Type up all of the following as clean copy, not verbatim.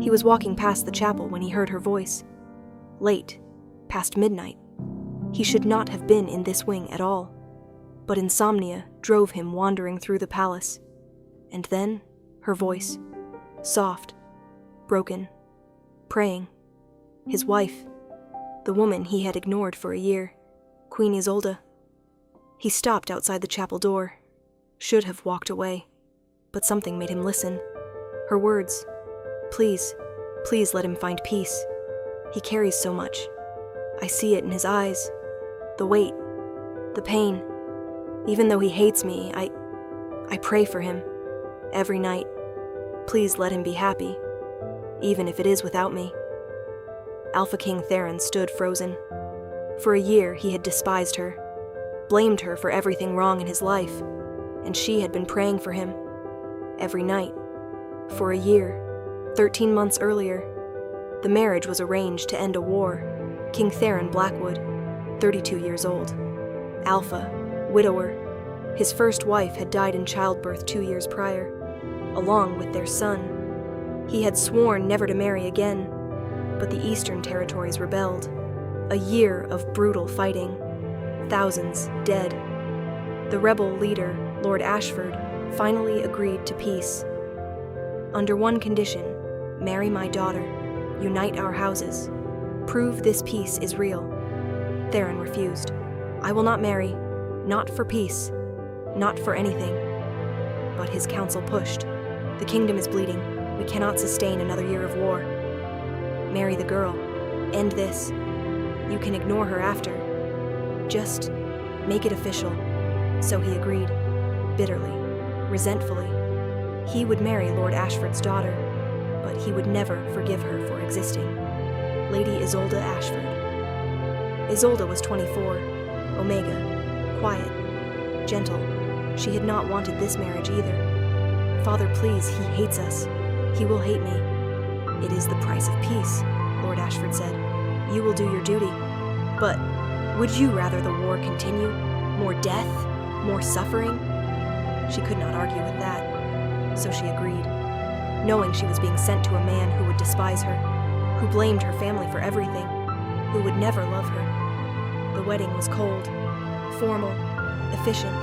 He was walking past the chapel when he heard her voice. Late, past midnight. He should not have been in this wing at all, but insomnia drove him wandering through the palace. And then, her voice, soft, broken, praying. His wife, the woman he had ignored for a year, Queen Isolde. He stopped outside the chapel door, should have walked away, but something made him listen. Her words, please, please let him find peace. He carries so much. I see it in his eyes, the weight, the pain. Even though he hates me, I pray for him, every night. Please let him be happy, even if it is without me. Alpha King Theron stood frozen. For a year he had despised her, blamed her for everything wrong in his life, and she had been praying for him, every night. For a year, 13 months earlier, the marriage was arranged to end a war. King Theron Blackwood, 32 years old. Alpha, widower. His first wife had died in childbirth 2 years prior, along with their son. He had sworn never to marry again, but the Eastern Territories rebelled. A year of brutal fighting, thousands dead. The rebel leader, Lord Ashford, finally agreed to peace. Under one condition, marry my daughter, unite our houses, prove this peace is real. Theron refused. I will not marry, not for peace, not for anything. But his council pushed. The kingdom is bleeding. We cannot sustain another year of war. Marry the girl. End this. You can ignore her after. Just make it official. So he agreed, bitterly, resentfully. He would marry Lord Ashford's daughter, but he would never forgive her for existing. Lady Isolde Ashford. Isolde was 24, Omega, quiet, gentle. She had not wanted this marriage either. Father, please, he hates us. He will hate me. It is the price of peace, Lord Ashford said. You will do your duty. But would you rather the war continue? More death? More suffering? She could not argue with that, so she agreed, knowing she was being sent to a man who would despise her, who blamed her family for everything, who would never love her. The wedding was cold, formal, efficient.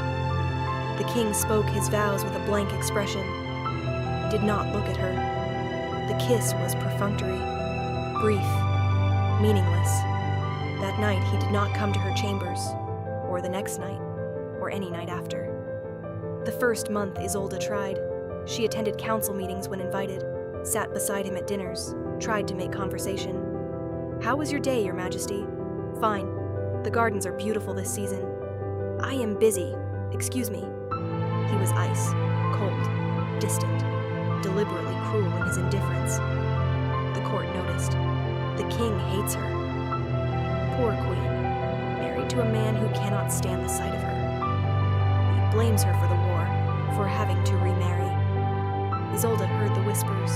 The king spoke his vows with a blank expression, did not look at her. The kiss was perfunctory, brief, meaningless. That night he did not come to her chambers, or the next night, or any night after. The first month Isolde tried. She attended council meetings when invited, sat beside him at dinners, tried to make conversation. How was your day, Your Majesty? Fine. The gardens are beautiful this season. I am busy. Excuse me. He was ice, cold, distant, deliberately cruel in his indifference. The court noticed. The king hates her. Poor queen, married to a man who cannot stand the sight of her. He blames her for the war, for having to remarry. Isolde heard the whispers,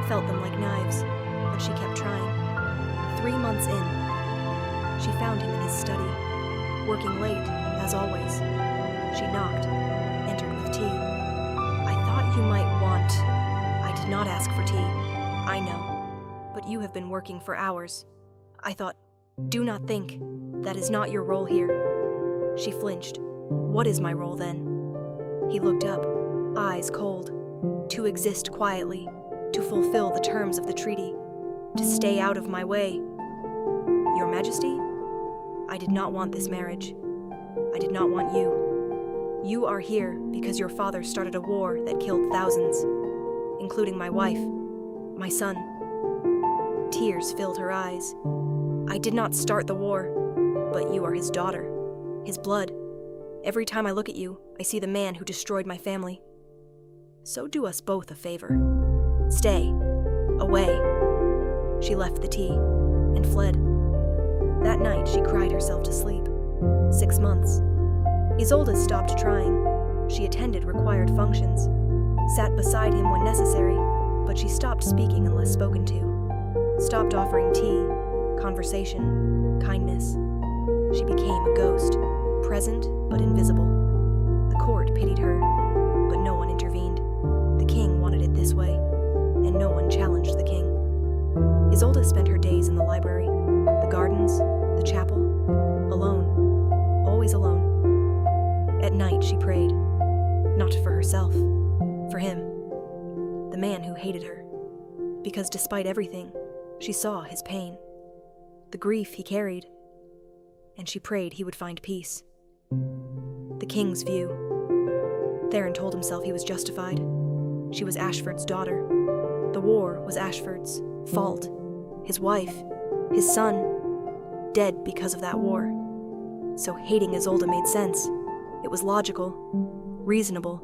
felt them like knives, but she kept trying. 3 months in, she found him in his study, working late, as always. She knocked, entered with tea. I thought you might want... I did not ask for tea. I know. But you have been working for hours. I thought, do not think. That is not your role here. She flinched. What is my role then? He looked up, eyes cold. To exist quietly, to fulfill the terms of the treaty, to stay out of my way. Your Majesty, I did not want this marriage. I did not want you. You are here because your father started a war that killed thousands, including my wife, my son. Tears filled her eyes. I did not start the war, but you are his daughter, his blood. Every time I look at you, I see the man who destroyed my family. So do us both a favor. Stay. Away. She left the tea and fled. That night she cried herself to sleep. 6 months. Isolde stopped trying. She attended required functions, sat beside him when necessary, but she stopped speaking unless spoken to. Stopped offering tea, conversation, kindness. She became a ghost, present but invisible. The court pitied her, but no one intervened. The king wanted it this way, and no one challenged the king. Isolde spent her days in the library, the gardens, the chapel, alone, always alone. At night she prayed, not for herself, for him, the man who hated her, because despite everything, she saw his pain, the grief he carried, and she prayed he would find peace. The king's view. Theron told himself he was justified. She was Ashford's daughter. The war was Ashford's fault. His wife, his son, dead because of that war. So hating Isolde made sense. It was logical, reasonable.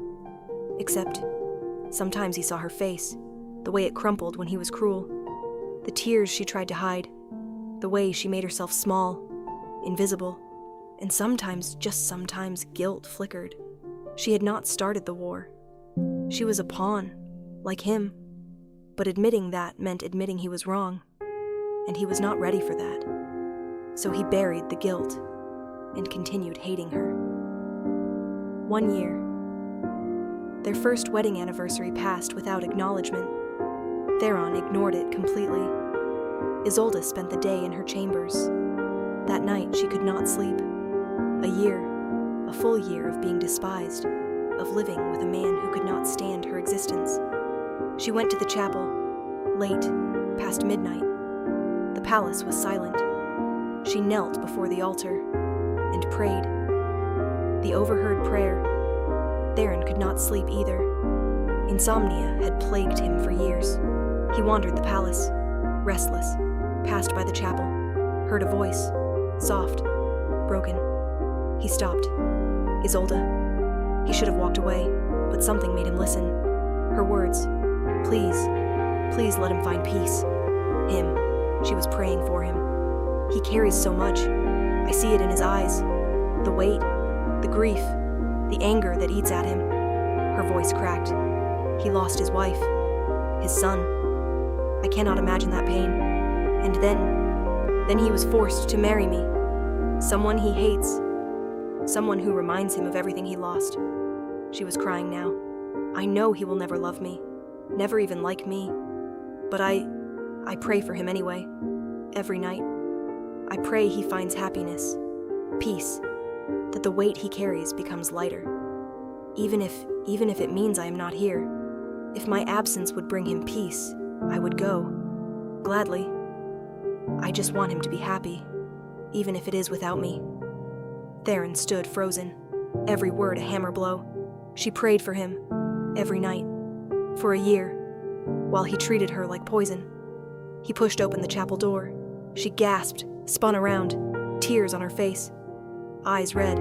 Except, sometimes he saw her face, the way it crumpled when he was cruel, the tears she tried to hide, the way she made herself small, invisible, and sometimes, just sometimes, guilt flickered. She had not started the war. She was a pawn, like him, but admitting that meant admitting he was wrong, and he was not ready for that. So he buried the guilt and continued hating her. 1 year. Their first wedding anniversary passed without acknowledgement. Theron ignored it completely. Isolde spent the day in her chambers. That night she could not sleep. A full year of being despised, of living with a man who could not stand her existence. She went to the chapel, late, past midnight. The palace was silent. She knelt before the altar and prayed. The overheard prayer. Theron could not sleep either. Insomnia had plagued him for years. He wandered the palace, restless, passed by the chapel, heard a voice, soft, broken. He stopped. Isolde. He should have walked away, but something made him listen. Her words. Please, please let him find peace. Him. She was praying for him. He carries so much. I see it in his eyes. The weight, the grief, the anger that eats at him. Her voice cracked. He lost his wife, his son. I cannot imagine that pain. And then he was forced to marry me. Someone he hates. Someone who reminds him of everything he lost. She was crying now. I know he will never love me, never even like me. But I pray for him anyway, every night. I pray he finds happiness, peace, that the weight he carries becomes lighter. Even if it means I am not here, if my absence would bring him peace, I would go, gladly. I just want him to be happy, even if it is without me. Theron stood frozen, every word a hammer blow. She prayed for him, every night, for a year, while he treated her like poison. He pushed open the chapel door. She gasped, spun around, tears on her face, eyes red.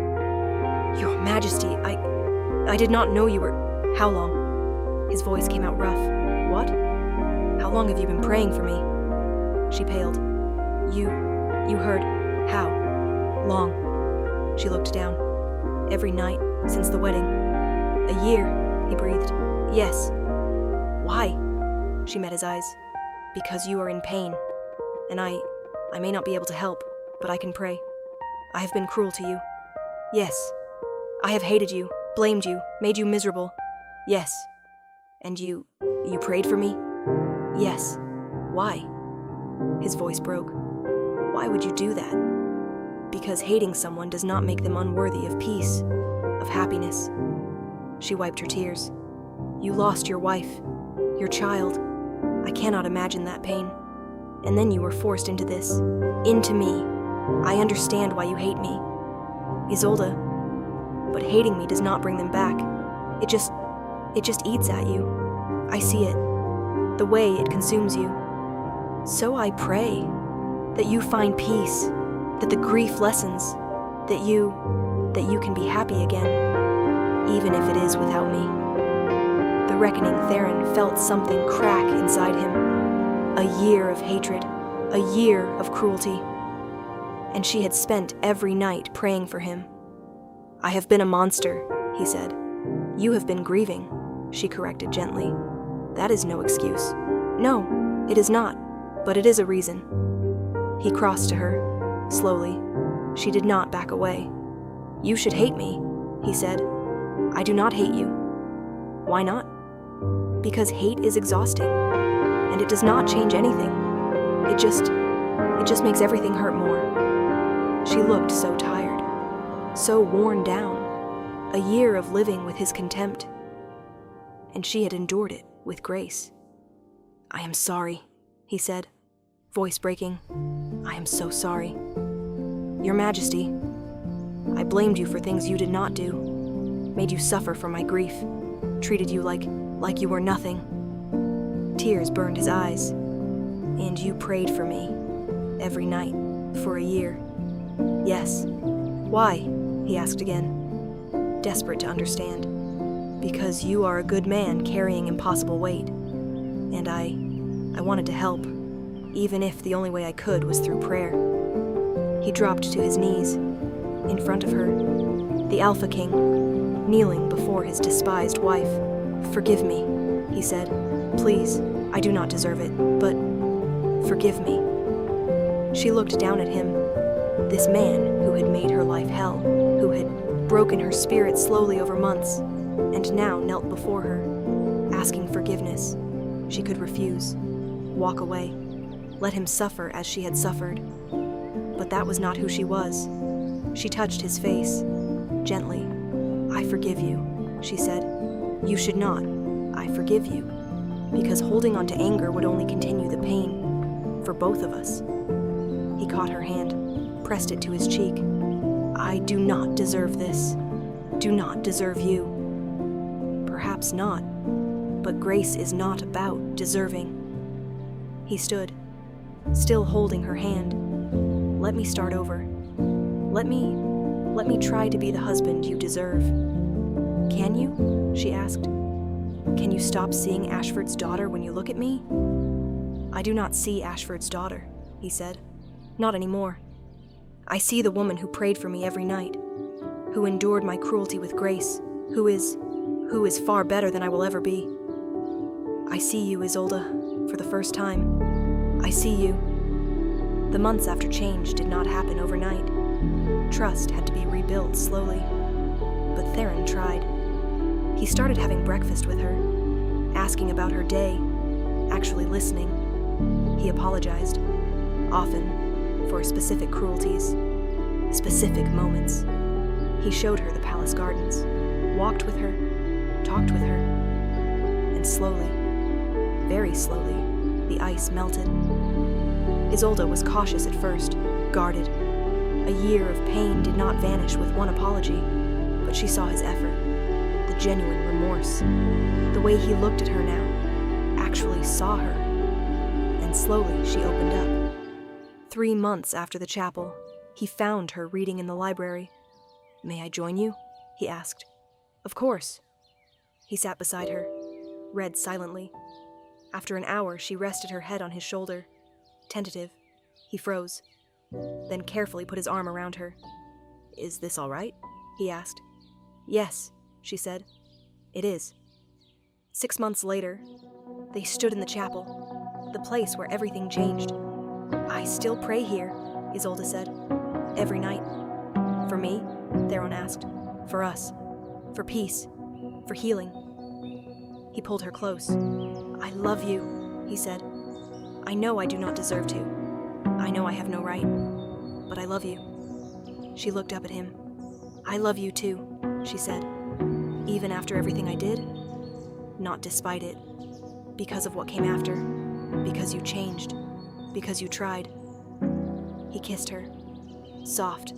Your Majesty, I did not know you were... How long? His voice came out rough. What? How long have you been praying for me? She paled. You heard. How? Long. She looked down. Every night, since the wedding. A year, he breathed. Yes. Why? She met his eyes. Because you are in pain. And I may not be able to help, but I can pray. I have been cruel to you. Yes. I have hated you, blamed you, made you miserable. Yes. And you prayed for me? Yes. Why? His voice broke. Why would you do that? Because hating someone does not make them unworthy of peace, of happiness. She wiped her tears. You lost your wife, your child. I cannot imagine that pain. And then you were forced into this, into me. I understand why you hate me. Isolde. But hating me does not bring them back. It just eats at you. I see it. The way it consumes you. So I pray that you find peace, that the grief lessens, that you can be happy again, even if it is without me. The reckoning Theron felt something crack inside him. A year of hatred, a year of cruelty. And she had spent every night praying for him. I have been a monster, he said. You have been grieving, she corrected gently. That is no excuse. No, it is not, but it is a reason. He crossed to her, slowly. She did not back away. You should hate me, he said. I do not hate you. Why not? Because hate is exhausting, and it does not change anything. It just makes everything hurt more." She looked so tired, so worn down. A year of living with his contempt. And she had endured it with grace. "I am sorry," he said, voice breaking. "I am so sorry. Your Majesty, I blamed you for things you did not do, made you suffer from my grief, treated you like you were nothing." Tears burned his eyes. "And you prayed for me, every night, for a year." "Yes." "Why?" he asked again, desperate to understand. "Because you are a good man carrying impossible weight, and I wanted to help, even if the only way I could was through prayer." He dropped to his knees, in front of her, the Alpha King, kneeling before his despised wife. "Forgive me," he said. "Please, I do not deserve it, but forgive me." She looked down at him, this man who had made her life hell, who had broken her spirit slowly over months, and now knelt before her, asking forgiveness. She could refuse, walk away, let him suffer as she had suffered. But that was not who she was. She touched his face, gently. "I forgive you," she said. "You should not. I forgive you." Because holding on to anger would only continue the pain, for both of us. He caught her hand, pressed it to his cheek. "I do not deserve this. Do not deserve you." "Perhaps not, but grace is not about deserving." He stood, still holding her hand. "Let me start over. Let me try to be the husband you deserve." "Can you?" she asked. "Can you stop seeing Ashford's daughter when you look at me?" "I do not see Ashford's daughter," he said. "Not anymore. I see the woman who prayed for me every night, who endured my cruelty with grace, who is far better than I will ever be. I see you, Isolde, for the first time. I see you." The months after change did not happen overnight. Trust had to be rebuilt slowly. But Theron tried. He started having breakfast with her, asking about her day, actually listening. He apologized, often, for specific cruelties, specific moments. He showed her the palace gardens, walked with her, talked with her, and slowly, very slowly, the ice melted. Isolde was cautious at first, guarded. A year of pain did not vanish with one apology, but she saw his effort, the genuine remorse, the way he looked at her now, actually saw her, and slowly she opened up. 3 months after the chapel, he found her reading in the library. "May I join you?" he asked. "Of course." He sat beside her, read silently. After an hour, she rested her head on his shoulder. Tentative, he froze, then carefully put his arm around her. "Is this all right?" he asked. "Yes," she said. "It is." 6 months later, they stood in the chapel, the place where everything changed. "I still pray here," Isolde said. "Every night." "For me?" Theron asked. "For us. For peace. For healing." He pulled her close. "I love you," he said. "I know I do not deserve to. I know I have no right. But I love you." She looked up at him. "I love you too," she said. "Even after everything I did? Not despite it. Because of what came after. Because you changed. Because you tried." He kissed her. Soft,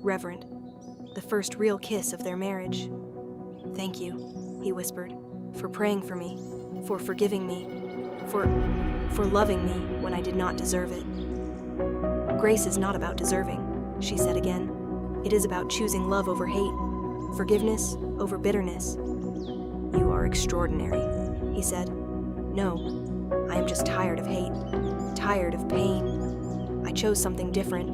reverent. The first real kiss of their marriage. "Thank you," he whispered, "for praying for me, for forgiving me, for loving me when I did not deserve it." "Grace is not about deserving," she said again. "It is about choosing love over hate, forgiveness over bitterness." "You are extraordinary," he said. "No, I am just tired of hate, tired of pain. I chose something different,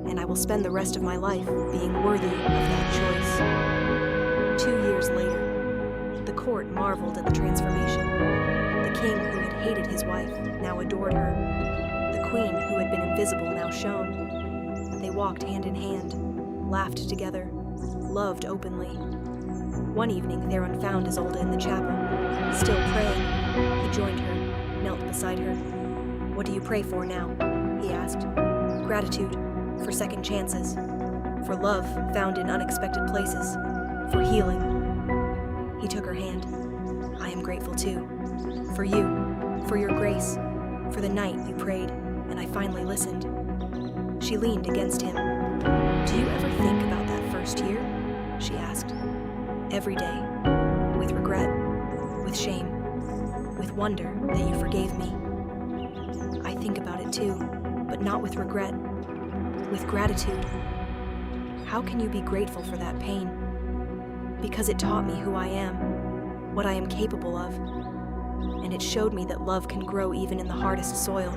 and I will spend the rest of my life being worthy of that choice." 2 years later, the court marveled at the transformation. The king who had hated his wife now adored her. The queen who had been invisible now shone. They walked hand in hand, laughed together, loved openly. One evening, Theron found Isolde in the chapel, still praying. He joined her, knelt beside her. "What do you pray for now?" he asked. "Gratitude, for second chances, for love found in unexpected places, for healing." He took her hand. "I am grateful too. For you, for your grace, for the night you prayed, and I finally listened." She leaned against him. "Do you ever think about that first year?" she asked. "Every day, with regret, with shame, with wonder that you forgave me." "I think about it too, but not with regret, with gratitude." "How can you be grateful for that pain?" "Because it taught me who I am, what I am capable of, and it showed me that love can grow even in the hardest soil."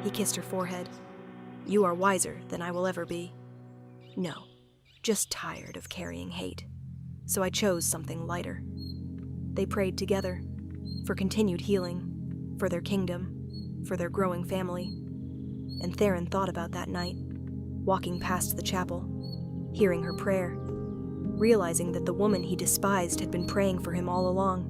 He kissed her forehead. "You are wiser than I will ever be." "No, just tired of carrying hate. So I chose something lighter." They prayed together, for continued healing, for their kingdom, for their growing family. And Theron thought about that night, walking past the chapel, hearing her prayer, realizing that the woman he despised had been praying for him all along.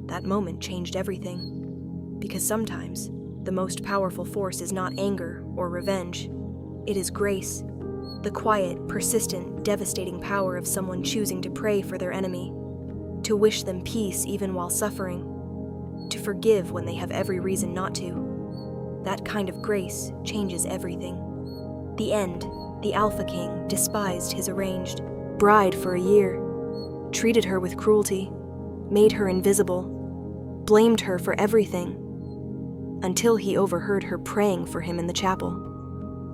That moment changed everything, because sometimes the most powerful force is not anger or revenge. It is grace, the quiet, persistent, devastating power of someone choosing to pray for their enemy, to wish them peace even while suffering, to forgive when they have every reason not to. That kind of grace changes everything. The end, the Alpha King despised his arranged bride for a year, treated her with cruelty, made her invisible, blamed her for everything, until he overheard her praying for him in the chapel,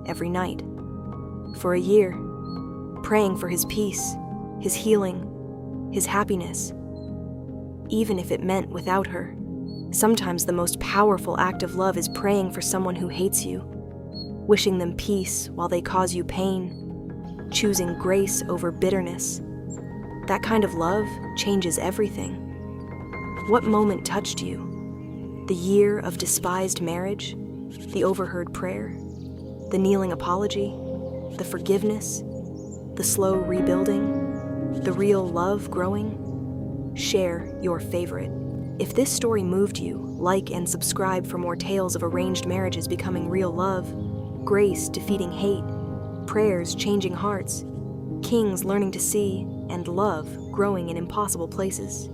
every night, for a year, praying for his peace, his healing, his happiness, even if it meant without her. Sometimes the most powerful act of love is praying for someone who hates you, wishing them peace while they cause you pain, choosing grace over bitterness. That kind of love changes everything. What moment touched you? The year of despised marriage? The overheard prayer? The kneeling apology? The forgiveness? The slow rebuilding? The real love growing? Share your favorite. If this story moved you, like and subscribe for more tales of arranged marriages becoming real love, grace defeating hate, prayers changing hearts, kings learning to see, and love growing in impossible places.